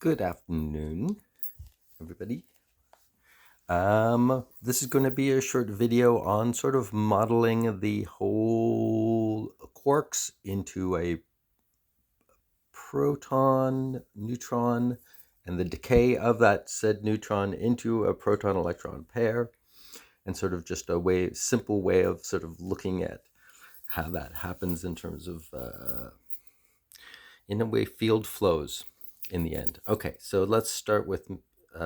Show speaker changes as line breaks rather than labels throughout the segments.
Good afternoon, everybody. This is going to be a short video on sort of modeling the whole quarks into a proton, neutron, and the decay of that said neutron into a proton-electron pair, and sort of just a simple way of sort of looking at how that happens in terms of, in a way, field flows in the end. Okay, so let's start with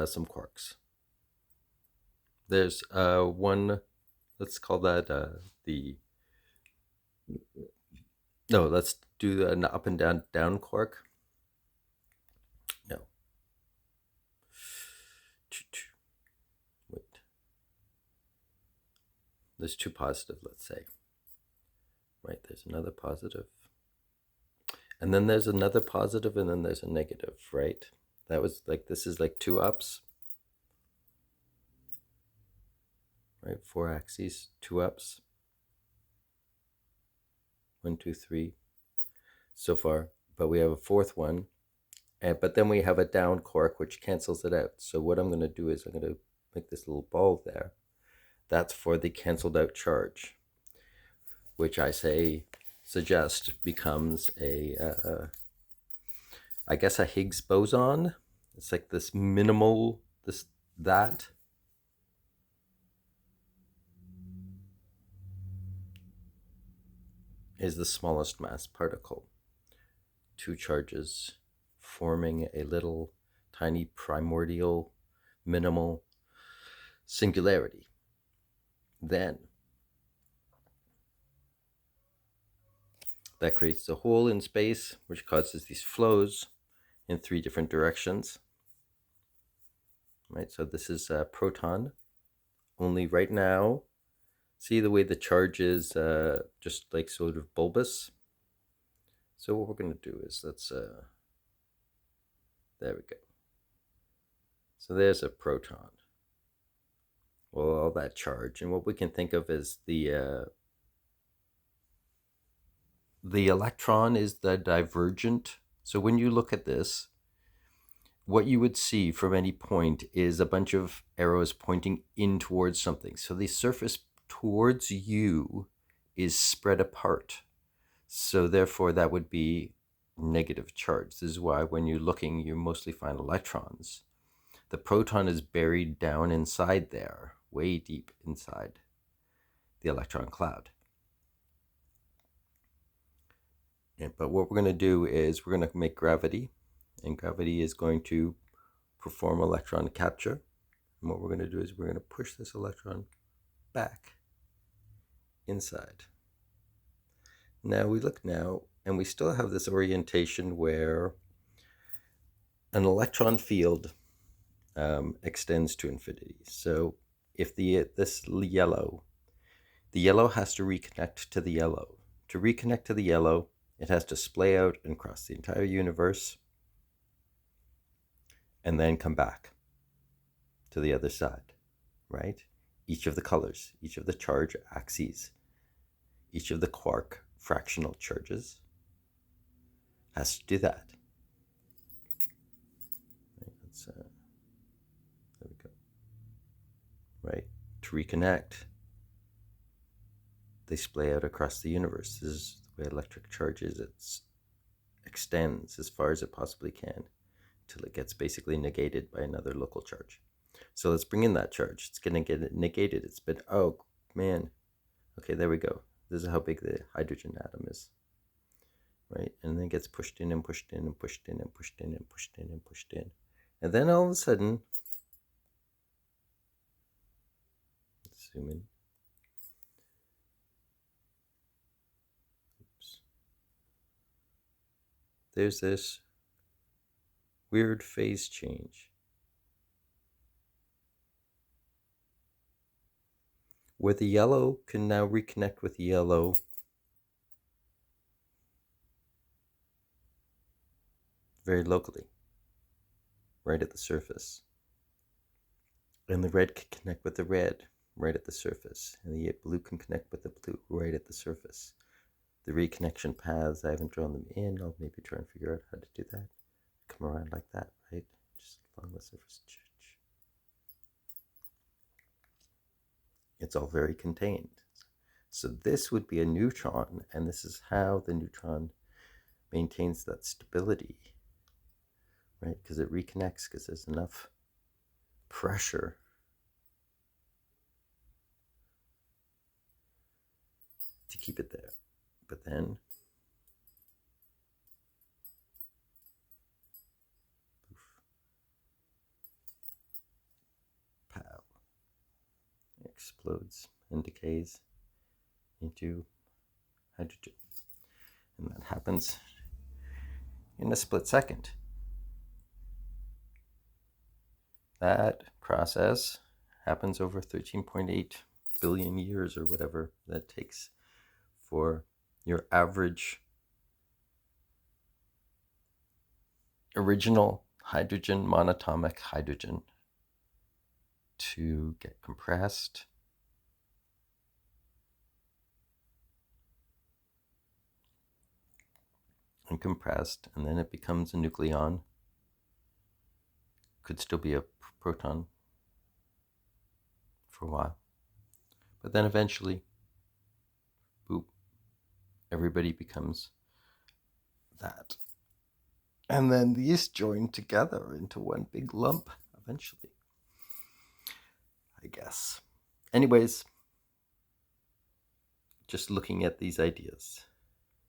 some quarks. There's one, let's call that let's do an up and down quark. No. Wait. There's two positive, let's say. Right, there's another positive. And then there's another positive, and then there's a negative, right? That was like, this is like two ups. Right, four axes, two ups. 1, 2, 3 so far, but we have a fourth one, but then we have a down quark which cancels it out. So what I'm going to do is I'm going to make this little ball there. That's for the canceled out charge, which I suggest becomes I guess a Higgs boson. It's like this minimal, that is the smallest mass particle. Two charges forming a little tiny primordial minimal singularity. Then that creates a hole in space which causes these flows in three different directions. Right, so this is a proton. Only right now, see the way the charge is just like sort of bulbous. So what we're going to do is let's, there we go. So there's a proton. Well, all that charge. And what we can think of as the electron is the divergent. So when you look at this, what you would see from any point is a bunch of arrows pointing in towards something. So the surface towards you is spread apart. So therefore that would be negative charge. This is why when you're looking, you mostly find electrons. The proton is buried down inside there, way deep inside the electron cloud. But what we're going to do is we're going to make gravity, and gravity is going to perform electron capture. And what we're going to do is we're going to push this electron back inside. Now we look now, and we still have this orientation where an electron field extends to infinity. So if the yellow has to reconnect to the yellow. To reconnect to the yellow, it has to splay out and cross the entire universe and then come back to the other side, right? Each of the colors, each of the charge axes, each of the quark fractional charges has to do that. Right, there we go. Right, to reconnect, they splay out across the universe. This is the way electric charge is. It extends as far as it possibly can until it gets basically negated by another local charge. So let's bring in that charge. It's going to get negated. It's been, oh man. Okay, there we go. This is how big the hydrogen atom is. Right? And then it gets pushed in and pushed in and pushed in and pushed in and pushed in and pushed in. And then all of a sudden, let's zoom in. Oops. There's this weird phase change where the yellow can now reconnect with the yellow very locally, right at the surface. And the red can connect with the red right at the surface. And the blue can connect with the blue right at the surface. The reconnection paths, I haven't drawn them in. I'll maybe try and figure out how to do that. come around like that, right? Just along the surface. It's all very contained. So this would be a neutron, and this is how the neutron maintains that stability, right? Because it reconnects because there's enough pressure to keep it there. But then pow, it explodes and decays into hydrogen. And that happens in a split second. That process happens over 13.8 billion years or whatever that takes for your average original hydrogen, monatomic hydrogen, to get compressed and compressed, and then it becomes a nucleon. Could still be a proton for a while. But then eventually, boop, everybody becomes that. And then these join together into one big lump eventually, I guess. Anyways, just looking at these ideas.